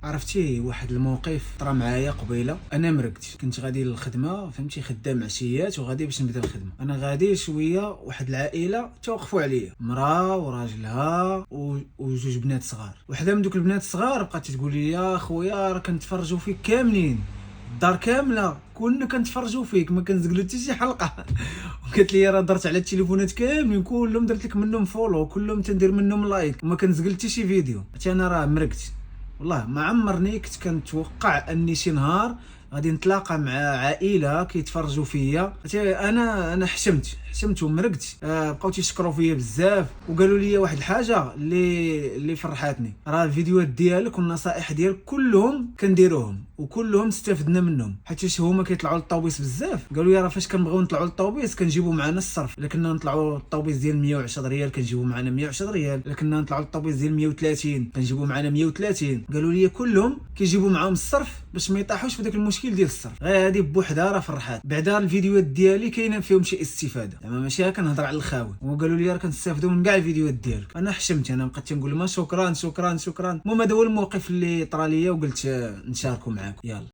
عرفتي واحد الموقف طرا معايا قبيله. انا مرقت كنت غادي للخدمه، فهمتي، خدام عشيات وغادي باش نبدا الخدمه. انا غادي شويه، واحد العائله توقفوا عليا، مراه وراجلها وجوج بنات صغار. وحده من دوك البنات الصغار بقات تقول لي يا خويا راه كنتفرجوا فيك كاملين، الدار كامله كلنا كنتفرجوا فيك، ما كنزقلو حتى شي حلقه. وقالت لي راه درت على التليفونات كاملين كلهم، درت لك منهم فولو، كلهم تندير منهم لايك، وما كنزقل حتى شي فيديو. حتى انا راه مرقت والله. ما عمرني كنت كنتوقع اني شي نهار غادي نتلاقى مع عائله كيتفرجوا فيا. انا حشمت ومرقت. بقاو تيشكروا فيا بزاف وقالوا لي واحد الحاجه اللي فرحاتني، راه الفيديوهات ديالك والنصائح ديالك كلهم كنديروهم وكلهم استفدنا منهم، حيت هما كيطلعوا للطوبيس بزاف. قالوا لي راه فاش كنبغيو نطلعوا للطوبيس كنجيبوا معنا الصرف، الا كنا نطلعوا للطوبيس ديال 110 ريال كنجيبوا معنا 110 ريال، الا كنا نطلعوا للطوبيس ديال 130 كنجيبوا معنا 130. قالوا لي كلهم كيجيبوا معاهم الصرف باش ما يطيحوش في داك المشكل ديال الصرف. غير هذه بوحدها راه فرحات. بعدا الفيديوهات ديالي كاينه فيهم شي استفاده، زعما ماشي كنهضر على الخاوي. وقالوا لي راه كنستافدوا من كاع الفيديوهات ديالك. انا حشمت، انا بقيت تنقول لهم شكرا شكرا شكرا. المهم هذا هو الموقف اللي طرا ليا وقلت نشاركه معاكم. يلا.